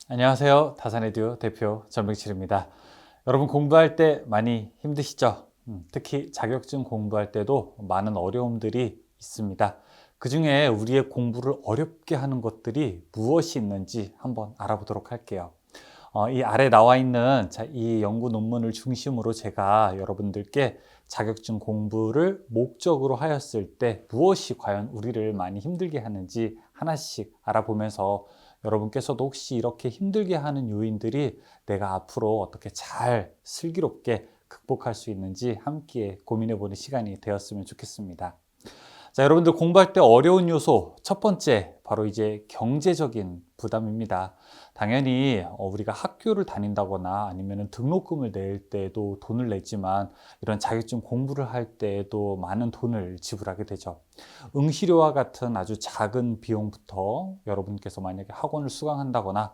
안녕하세요. 다산에듀 대표 전병칠입니다. 여러분 공부할 때 많이 힘드시죠? 특히 자격증 공부할 때도 많은 어려움들이 있습니다. 그 중에 우리의 공부를 어렵게 하는 것들이 무엇이 있는지 한번 알아보도록 할게요. 이 아래 나와 있는 이 연구 논문을 중심으로 제가 여러분들께 자격증 공부를 목적으로 하였을 때 무엇이 과연 우리를 많이 힘들게 하는지 하나씩 알아보면서 여러분께서도 혹시 이렇게 힘들게 하는 요인들이 내가 앞으로 어떻게 잘 슬기롭게 극복할 수 있는지 함께 고민해 보는 시간이 되었으면 좋겠습니다. 자, 여러분들 공부할 때 어려운 요소 첫 번째 바로 이제 경제적인 부담입니다. 당연히 우리가 학교를 다닌다거나 아니면 등록금을 낼 때도 돈을 내지만 이런 자격증 공부를 할 때에도 많은 돈을 지불하게 되죠. 응시료와 같은 아주 작은 비용부터 여러분께서 만약에 학원을 수강한다거나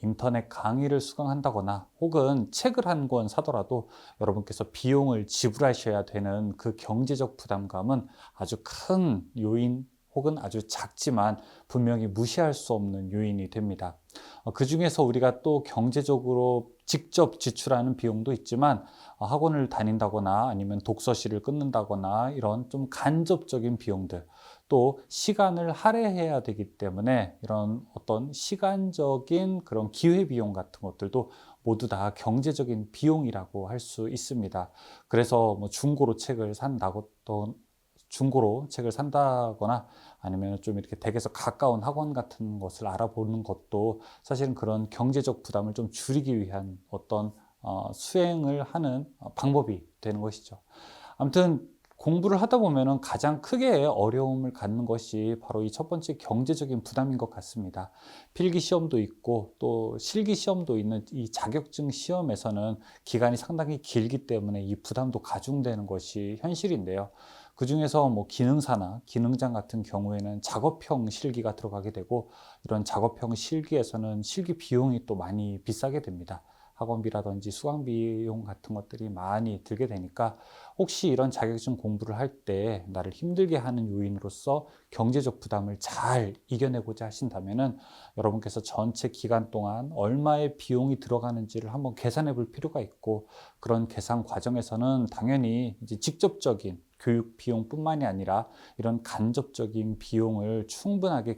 인터넷 강의를 수강한다거나 혹은 책을 한 권 사더라도 여러분께서 비용을 지불하셔야 되는 그 경제적 부담감은 아주 큰 요인 혹은 아주 작지만 분명히 무시할 수 없는 요인이 됩니다. 그 중에서 우리가 또 경제적으로 직접 지출하는 비용도 있지만 학원을 다닌다거나 아니면 독서실을 끊는다거나 이런 좀 간접적인 비용들, 또 시간을 할애해야 되기 때문에 이런 어떤 시간적인 그런 기회비용 같은 것들도 모두 다 경제적인 비용이라고 할 수 있습니다. 그래서 중고로 책을 산다고 또 중고로 책을 산다거나 아니면 좀 이렇게 댁에서 가까운 학원 같은 것을 알아보는 것도 사실은 그런 경제적 부담을 좀 줄이기 위한 어떤 수행을 하는 방법이 되는 것이죠. 아무튼 공부를 하다 보면은 가장 크게 어려움을 갖는 것이 바로 이 첫 번째 경제적인 부담인 것 같습니다. 필기 시험도 있고 또 실기 시험도 있는 이 자격증 시험에서는 기간이 상당히 길기 때문에 이 부담도 가중되는 것이 현실인데요. 그 중에서 기능사나 기능장 같은 경우에는 작업형 실기가 들어가게 되고 이런 작업형 실기에서는 실기 비용이 또 많이 비싸게 됩니다. 학원비라든지 수강 비용 같은 것들이 많이 들게 되니까 혹시 이런 자격증 공부를 할 때 나를 힘들게 하는 요인으로서 경제적 부담을 잘 이겨내고자 하신다면은 여러분께서 전체 기간 동안 얼마의 비용이 들어가는지를 한번 계산해 볼 필요가 있고 그런 계산 과정에서는 당연히 이제 직접적인 교육 비용뿐만이 아니라 이런 간접적인 비용을 충분하게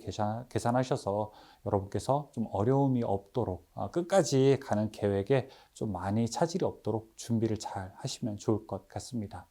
계산하셔서 여러분께서 좀 어려움이 없도록 끝까지 가는 계획에 좀 많이 차질이 없도록 준비를 잘 하시면 좋을 것 같습니다.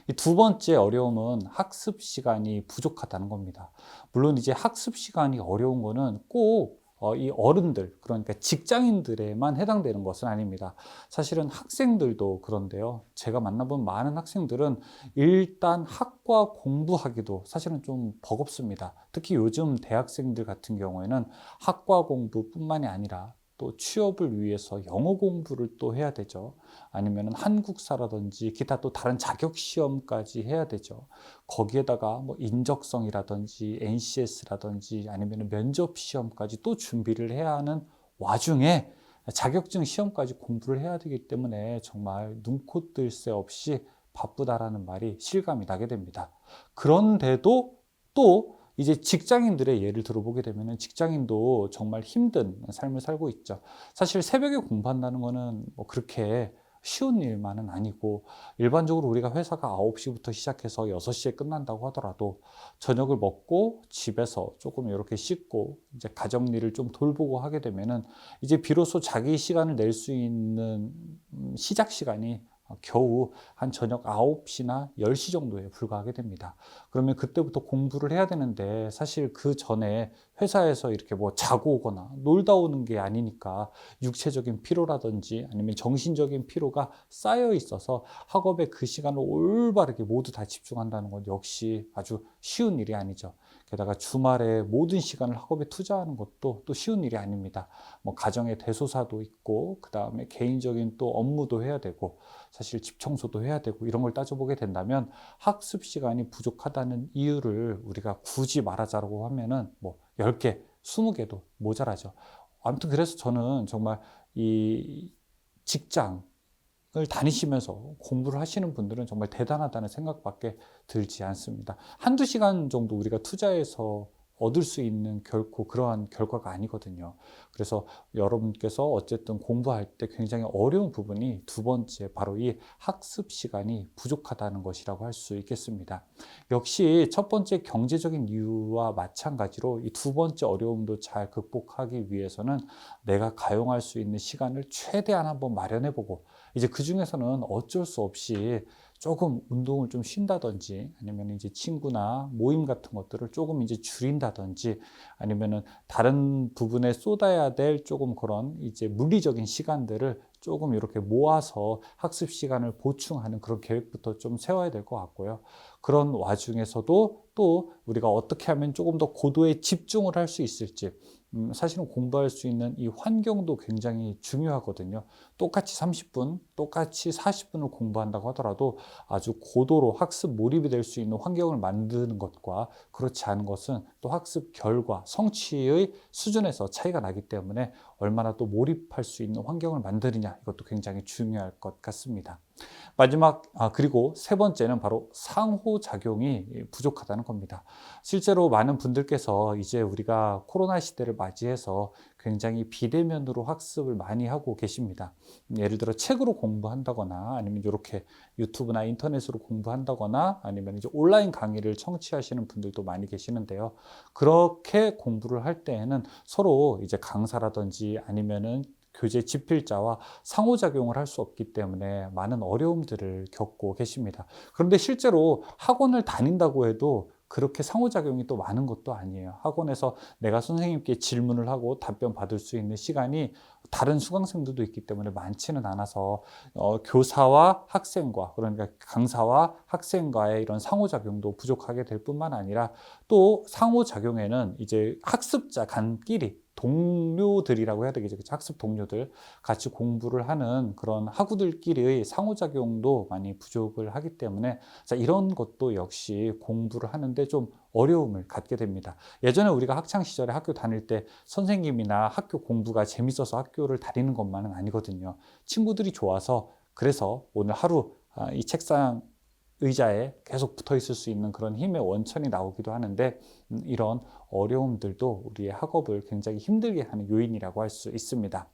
이 두 번째 어려움은 학습 시간이 부족하다는 겁니다. 물론 이제 학습 시간이 어려운 거는 꼭 이 어른들, 그러니까 직장인들에만 해당되는 것은 아닙니다. 사실은 학생들도 그런데요. 제가 만나본 많은 학생들은 일단 학과 공부하기도 사실은 좀 버겁습니다. 특히 요즘 대학생들 같은 경우에는 학과 공부뿐만이 아니라 또 취업을 위해서 영어 공부를 또 해야 되죠. 아니면 한국사라든지 기타 또 다른 자격 시험까지 해야 되죠. 거기에다가 인적성이라든지 NCS라든지 아니면 면접 시험까지 또 준비를 해야 하는 와중에 자격증 시험까지 공부를 해야 되기 때문에 정말 눈코 뜰 새 없이 바쁘다라는 말이 실감이 나게 됩니다. 그런데도 또 이제 직장인들의 예를 들어보게 되면 직장인도 정말 힘든 삶을 살고 있죠. 사실 새벽에 공부한다는 거는 그렇게 쉬운 일만은 아니고 일반적으로 우리가 회사가 9시부터 시작해서 6시에 끝난다고 하더라도 저녁을 먹고 집에서 조금 이렇게 씻고 이제 가정 일을 좀 돌보고 하게 되면은 이제 비로소 자기 시간을 낼 수 있는 시작 시간이 겨우 한 저녁 9시나 10시 정도에 불과하게 됩니다. 그러면 그때부터 공부를 해야 되는데 사실 그 전에 회사에서 이렇게 자고 오거나 놀다 오는 게 아니니까 육체적인 피로라든지 아니면 정신적인 피로가 쌓여 있어서 학업에 그 시간을 올바르게 모두 다 집중한다는 건 역시 아주 쉬운 일이 아니죠. 게다가 주말에 모든 시간을 학업에 투자하는 것도 또 쉬운 일이 아닙니다. 가정의 대소사도 있고 그 다음에 개인적인 또 업무도 해야 되고 사실 집 청소도 해야 되고 이런 걸 따져보게 된다면 학습 시간이 부족하다는 이유를 우리가 굳이 말하자고 하면은 10개, 20개도 모자라죠. 아무튼 그래서 저는 정말 이 직장을 다니시면서 공부를 하시는 분들은 정말 대단하다는 생각밖에 들지 않습니다. 한두 시간 정도 우리가 투자해서 얻을 수 있는 결코 그러한 결과가 아니거든요. 그래서 여러분께서 어쨌든 공부할 때 굉장히 어려운 부분이 두 번째, 바로 이 학습 시간이 부족하다는 것이라고 할 수 있겠습니다. 역시 첫 번째 경제적인 이유와 마찬가지로 이 두 번째 어려움도 잘 극복하기 위해서는 내가 가용할 수 있는 시간을 최대한 한번 마련해보고, 이제 그 중에서는 어쩔 수 없이 조금 운동을 좀 쉰다든지, 아니면 이제 친구나 모임 같은 것들을 조금 이제 줄인다든지, 아니면은 다른 부분에 쏟아야 될 조금 그런 이제 물리적인 시간들을 조금 이렇게 모아서 학습 시간을 보충하는 그런 계획부터 좀 세워야 될 것 같고요. 그런 와중에서도 또 우리가 어떻게 하면 조금 더 고도의 집중을 할 수 있을지, 사실은 공부할 수 있는 이 환경도 굉장히 중요하거든요. 똑같이 30분, 똑같이 40분을 공부한다고 하더라도 아주 고도로 학습 몰입이 될 수 있는 환경을 만드는 것과 그렇지 않은 것은 또 학습 결과, 성취의 수준에서 차이가 나기 때문에 얼마나 또 몰입할 수 있는 환경을 만드느냐, 이것도 굉장히 중요할 것 같습니다. 마지막, 그리고 세 번째는 바로 상호작용이 부족하다는 겁니다. 실제로 많은 분들께서 이제 우리가 코로나 시대를 맞이해서 굉장히 비대면으로 학습을 많이 하고 계십니다. 예를 들어 책으로 공부한다거나, 아니면 이렇게 유튜브나 인터넷으로 공부한다거나, 아니면 이제 온라인 강의를 청취하시는 분들도 많이 계시는데요. 그렇게 공부를 할 때에는 서로 이제 강사라든지 아니면은 교재 집필자와 상호작용을 할 수 없기 때문에 많은 어려움들을 겪고 계십니다. 그런데 실제로 학원을 다닌다고 해도 그렇게 상호작용이 또 많은 것도 아니에요. 학원에서 내가 선생님께 질문을 하고 답변 받을 수 있는 시간이 다른 수강생들도 있기 때문에 많지는 않아서 교사와 학생과, 그러니까 강사와 학생과의 이런 상호작용도 부족하게 될 뿐만 아니라, 또 상호작용에는 이제 학습자 간끼리 동료들이라고 해야 되겠죠. 학습 동료들, 같이 공부를 하는 그런 학우들끼리의 상호작용도 많이 부족을 하기 때문에, 자, 이런 것도 역시 공부를 하는데 좀 어려움을 갖게 됩니다. 예전에 우리가 학창 시절에 학교 다닐 때 선생님이나 학교 공부가 재밌어서 학교를 다니는 것만은 아니거든요. 친구들이 좋아서, 그래서 오늘 하루 이 책상 의자에 계속 붙어 있을 수 있는 그런 힘의 원천이 나오기도 하는데, 이런 어려움들도 우리의 학업을 굉장히 힘들게 하는 요인이라고 할 수 있습니다.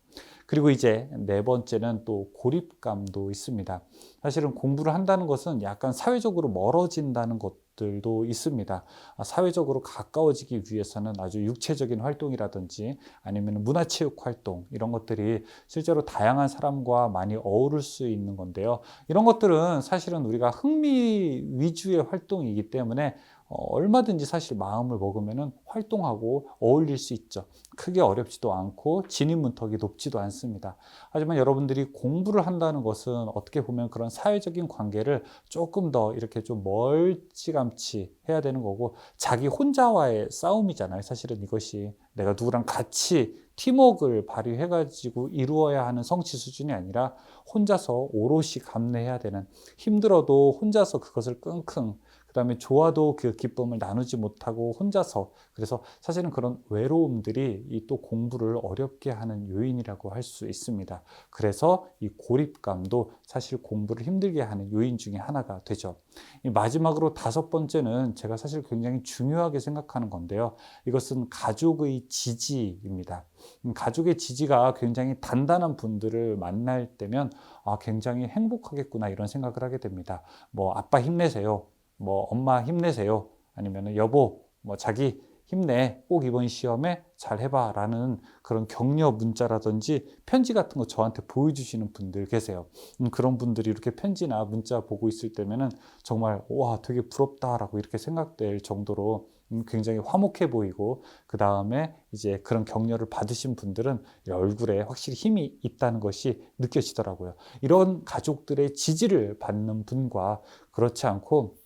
그리고 이제 네 번째는 또 고립감도 있습니다. 사실은 공부를 한다는 것은 약간 사회적으로 멀어진다는 것들도 있습니다. 사회적으로 가까워지기 위해서는 아주 육체적인 활동이라든지 아니면 문화체육 활동, 이런 것들이 실제로 다양한 사람과 많이 어우를 수 있는 건데요. 이런 것들은 사실은 우리가 흥미 위주의 활동이기 때문에 얼마든지 사실 마음을 먹으면 활동하고 어울릴 수 있죠. 크게 어렵지도 않고 진입 문턱이 높지도 않습니다. 하지만 여러분들이 공부를 한다는 것은 어떻게 보면 그런 사회적인 관계를 조금 더 이렇게 좀 멀찌감치 해야 되는 거고, 자기 혼자와의 싸움이잖아요. 사실은 이것이 내가 누구랑 같이 팀워크를 발휘해가지고 이루어야 하는 성취 수준이 아니라 혼자서 오롯이 감내해야 되는, 힘들어도 혼자서 그것을 끙끙, 그 다음에 좋아도 그 기쁨을 나누지 못하고 혼자서, 그래서 사실은 그런 외로움들이 이 또 공부를 어렵게 하는 요인이라고 할 수 있습니다. 그래서 이 고립감도 사실 공부를 힘들게 하는 요인 중에 하나가 되죠. 마지막으로 다섯 번째는 제가 사실 굉장히 중요하게 생각하는 건데요. 이것은 가족의 지지입니다. 가족의 지지가 굉장히 단단한 분들을 만날 때면 굉장히 행복하겠구나, 이런 생각을 하게 됩니다. 뭐 아빠 힘내세요, 뭐 엄마 힘내세요, 아니면 여보 뭐 자기 힘내, 꼭 이번 시험에 잘 해봐 라는 그런 격려 문자라든지 편지 같은 거 저한테 보여주시는 분들 계세요. 그런 분들이 이렇게 편지나 문자 보고 있을 때면은 정말 와, 되게 부럽다라고 이렇게 생각될 정도로 굉장히 화목해 보이고, 그 다음에 이제 그런 격려를 받으신 분들은 얼굴에 확실히 힘이 있다는 것이 느껴지더라고요. 이런 가족들의 지지를 받는 분과, 그렇지 않고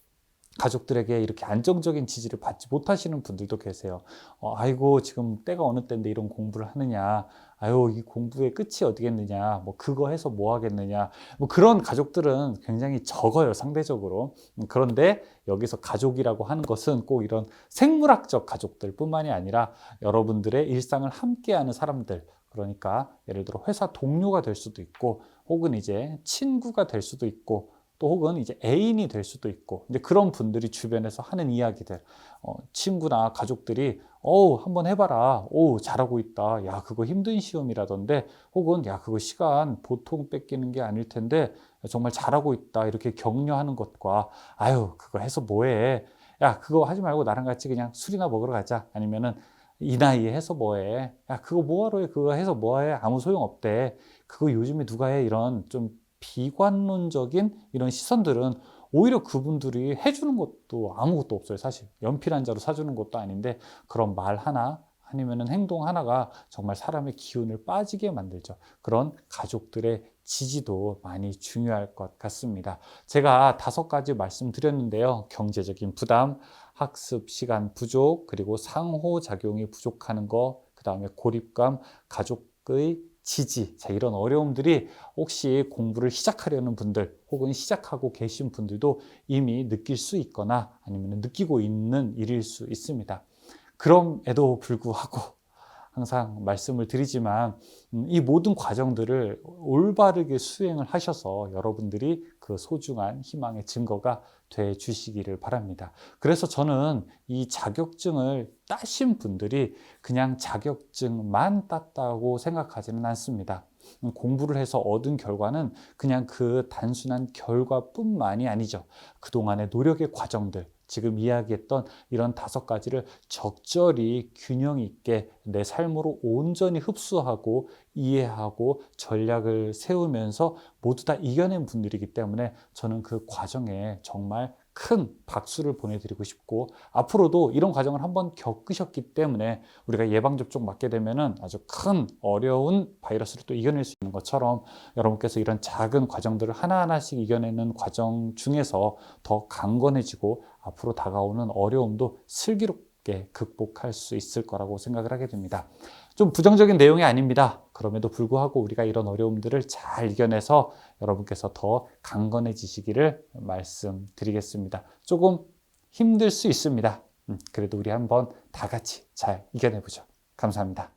가족들에게 이렇게 안정적인 지지를 받지 못하시는 분들도 계세요. 아이고, 지금 때가 어느 때인데 이런 공부를 하느냐, 아유, 이 공부의 끝이 어디겠느냐, 뭐 그거 해서 뭐 하겠느냐, 뭐 그런 가족들은 굉장히 적어요, 상대적으로. 그런데 여기서 가족이라고 하는 것은 꼭 이런 생물학적 가족들 뿐만이 아니라 여러분들의 일상을 함께하는 사람들, 그러니까 예를 들어 회사 동료가 될 수도 있고, 혹은 이제 친구가 될 수도 있고, 또 혹은 이제 애인이 될 수도 있고, 이제 그런 분들이 주변에서 하는 이야기들, 친구나 가족들이 한번 해봐라. 잘하고 있다. 야, 그거 힘든 시험이라던데, 혹은 야, 그거 시간 보통 뺏기는 게 아닐 텐데, 정말 잘하고 있다. 이렇게 격려하는 것과, 아유, 그거 해서 뭐해. 야, 그거 하지 말고 나랑 같이 그냥 술이나 먹으러 가자. 아니면은, 이 나이에 해서 뭐해. 야, 그거 뭐하러 해. 그거 해서 뭐해. 아무 소용 없대. 그거 요즘에 누가 해. 이런 좀 비관론적인 이런 시선들은 오히려 그분들이 해주는 것도 아무것도 없어요. 사실 연필 한 자로 사주는 것도 아닌데, 그런 말 하나 아니면은 행동 하나가 정말 사람의 기운을 빠지게 만들죠. 그런 가족들의 지지도 많이 중요할 것 같습니다. 제가 5가지 말씀드렸는데요. 경제적인 부담, 학습 시간 부족, 그리고 상호작용이 부족하는 거, 그 다음에 고립감, 가족의 지지. 자, 이런 어려움들이 혹시 공부를 시작하려는 분들 혹은 시작하고 계신 분들도 이미 느낄 수 있거나 아니면 느끼고 있는 일일 수 있습니다. 그럼에도 불구하고 항상 말씀을 드리지만 이 모든 과정들을 올바르게 수행을 하셔서 여러분들이 그 소중한 희망의 증거가 돼 주시기를 바랍니다. 그래서 저는 이 자격증을 따신 분들이 그냥 자격증만 땄다고 생각하지는 않습니다. 공부를 해서 얻은 결과는 그냥 그 단순한 결과뿐만이 아니죠. 그동안의 노력의 과정들, 지금 이야기했던 이런 5가지를 적절히 균형 있게 내 삶으로 온전히 흡수하고 이해하고 전략을 세우면서 모두 다 이겨낸 분들이기 때문에 저는 그 과정에 정말 큰 박수를 보내드리고 싶고, 앞으로도 이런 과정을 한번 겪으셨기 때문에 우리가 예방접종 맞게 되면은 아주 큰 어려운 바이러스를 또 이겨낼 수 있는 것처럼 여러분께서 이런 작은 과정들을 하나하나씩 이겨내는 과정 중에서 더 강건해지고 앞으로 다가오는 어려움도 슬기롭게 극복할 수 있을 거라고 생각을 하게 됩니다. 좀 부정적인 내용이 아닙니다. 그럼에도 불구하고 우리가 이런 어려움들을 잘 이겨내서 여러분께서 더 강건해지시기를 말씀드리겠습니다. 조금 힘들 수 있습니다. 그래도 우리 한번 다 같이 잘 이겨내보죠. 감사합니다.